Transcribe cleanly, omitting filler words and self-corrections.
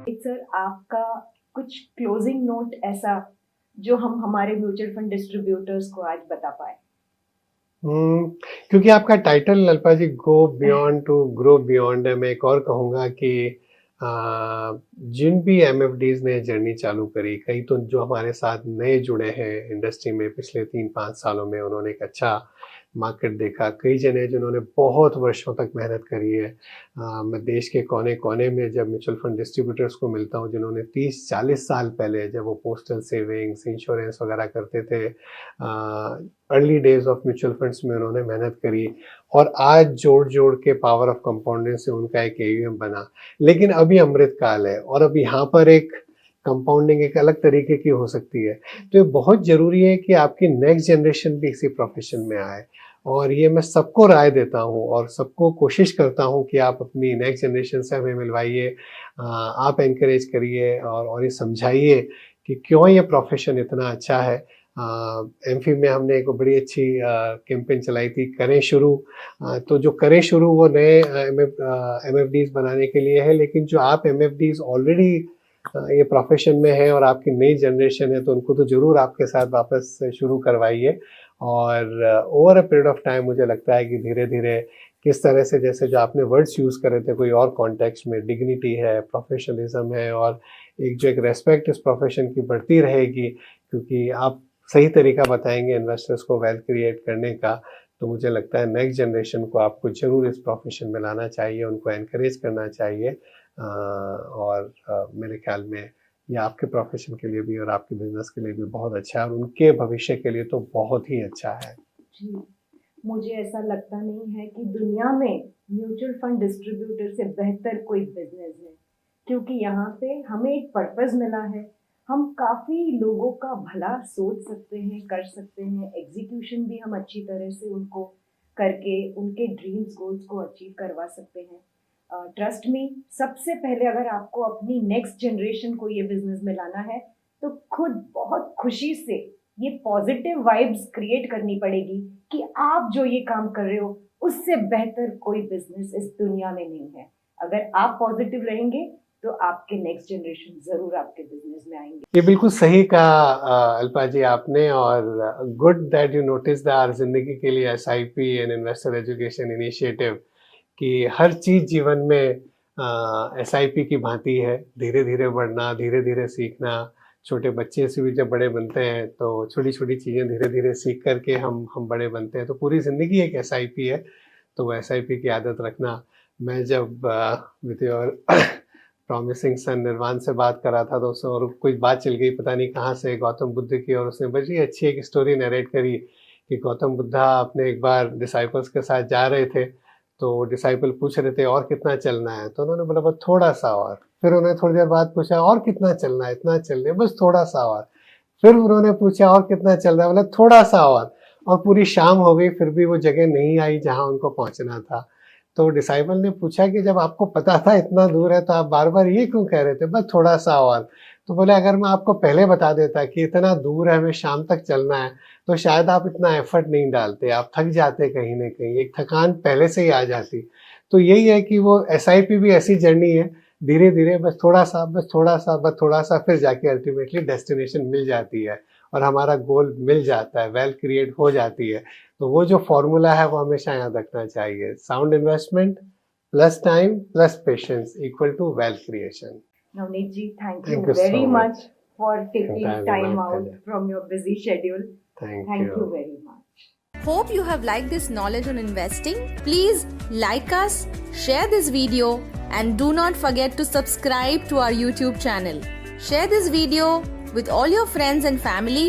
Sir, आपका कुछ closing note ऐसा जो हम हमारे म्यूचुअल फंड डिस्ट्रीब्यूटर्स को आज बता पाए? क्योंकि आपका title Alpa ji go beyond to grow beyond है, मैं एक और कहूँगा कि जिन भी एमएफडीज ने जर्नी चालू करी, कई तो जो हमारे साथ नए जुड़े हैं इंडस्ट्री में पिछले 3-5 सालों में, उन्होंने एक अच्छा मार्केट देखा। कई जने जिन्होंने बहुत वर्षों तक मेहनत करी है। मैं देश के कोने कोने में जब म्यूचुअल फंड डिस्ट्रीब्यूटर्स को मिलता हूँ जिन्होंने 30-40 साल पहले, जब वो पोस्टल सेविंग्स इंश्योरेंस वगैरह करते थे, early days of mutual funds में उन्होंने मेहनत करी और आज जोड़ जोड़ के पावर ऑफ कंपाउंडिंग से उनका एक एयूएम बना। लेकिन अभी अमृत काल है और अब यहाँ पर एक कंपाउंडिंग एक अलग तरीके की हो सकती है। तो ये बहुत ज़रूरी है कि आपकी नेक्स्ट जनरेशन भी इसी प्रोफेशन में आए, और ये मैं सबको राय देता हूँ और सबको कोशिश करता हूँ कि आप अपनी नेक्स्ट जनरेशन से हमें मिलवाइए, आप एनकरेज करिए और ये समझाइए कि क्यों ये प्रोफेशन इतना अच्छा है। एमफी में हमने एक बड़ी अच्छी कैंपेन चलाई थी, करें शुरू। तो जो करें शुरू वो नए एमएफडीज बनाने के लिए है, लेकिन जो आप एमएफडीज ऑलरेडी ये प्रोफेशन में है और आपकी नई जनरेशन है, तो उनको तो ज़रूर आपके साथ वापस शुरू करवाइए। और over a period of time मुझे लगता है कि धीरे धीरे किस तरह से, जैसे जो आपने वर्ड्स यूज़ करे थे कोई और कॉन्टेक्स्ट में, डिग्निटी है, प्रोफेशनलिज्म है और एक रेस्पेक्ट इस प्रोफेशन की बढ़ती रहेगी, क्योंकि आप सही तरीका बताएंगे इन्वेस्टर्स को वेल्थ क्रिएट करने का। तो मुझे लगता है नेक्स्ट जनरेशन को आपको जरूर इस प्रोफेशन में लाना चाहिए, उनको एनकरेज करना चाहिए। और मेरे ख्याल में ये आपके प्रोफेशन के लिए भी और आपके बिजनेस के लिए भी बहुत अच्छा है और उनके भविष्य के लिए तो बहुत ही अच्छा है। जी, मुझे ऐसा लगता नहीं है कि दुनिया में म्यूचुअल फंड डिस्ट्रीब्यूटर से बेहतर कोई बिजनेस है, क्योंकि यहाँ पे हमें एक पर्पस मिला है। हम काफ़ी लोगों का भला सोच सकते हैं, कर सकते हैं, एग्जीक्यूशन भी हम अच्छी तरह से उनको करके उनके ड्रीम्स गोल्स को अचीव करवा सकते हैं। ट्रस्ट मी, सबसे पहले अगर आपको अपनी नेक्स्ट जनरेशन को ये बिजनेस में लाना है तो खुद बहुत खुशी से ये पॉजिटिव वाइब्स क्रिएट करनी पड़ेगी कि आप जो ये काम कर रहे हो उससे बेहतर कोई बिजनेस इस दुनिया में नहीं है। अगर आप पॉजिटिव रहेंगे तो आपके नेक्स्ट जनरेशन जरूर आपके बिजनेस में आएंगे। ये बिल्कुल सही कहा अल्पा जी आपने, और good that you notice the hour जिंदगी के लिए SIP and investor education initiative कि हर चीज जीवन में एसआईपी की भांति है, धीरे धीरे बढ़ना, धीरे धीरे सीखना। छोटे बच्चे से भी जब बड़े बनते हैं तो छोटी छोटी चीज़ें धीरे धीरे सीख करके हम बड़े बनते हैं। तो पूरी ज़िंदगी एक एसआईपी है, तो वो एसआईपी की आदत रखना। मैं जब विद योर प्रॉमिसिंग सन निर्वाण से बात कर रहा था तो उससे और कुछ बात चल गई, पता नहीं कहाँ से, गौतम बुद्ध की, और उसने बड़ी अच्छी एक स्टोरी नरेट करी कि गौतम बुद्धा अपने एक बार डिसाइपल्स के साथ जा रहे थे, तो डिसाइपल पूछ रहे थे और कितना चलना है, तो उन्होंने बोला बस थोड़ा सा और। फिर उन्होंने थोड़ी देर बाद पूछा और कितना चलना है, इतना चल रहा है, बस थोड़ा सा और। फिर उन्होंने पूछा और कितना चल रहा है, बोला थोड़ा सा और पूरी शाम हो गई, फिर भी वो जगह नहीं आई जहाँ उनको पहुँचना था। तो डिसाइपल ने पूछा कि जब आपको पता था इतना दूर है तो आप बार बार ये क्यों कह रहे थे, बस थोड़ा सा और। तो बोले अगर मैं आपको पहले बता देता कि इतना दूर है, हमें शाम तक चलना है, तो शायद आप इतना एफर्ट नहीं डालते, आप थक जाते कहीं ना कहीं, एक थकान पहले से ही आ जाती। तो यही है कि वो एसआईपी भी ऐसी जर्नी है, धीरे धीरे बस थोड़ा सा, बस थोड़ा सा, बस थोड़ा सा, फिर जाके अल्टीमेटली डेस्टिनेशन मिल जाती है और हमारा गोल मिल जाता है, वेल्थ क्रिएट हो जाती है। तो वो जो फॉर्मूला है वो हमेशा याद रखना चाहिए, sound investment plus time plus patience equal to wealth creation. Navneet ji, thank you very much for taking time out from your busy schedule. Thank you very much. Hope you have liked this knowledge on investing. Please like us, share this video, and do not forget to subscribe to our YouTube channel. Share this video with all your friends and family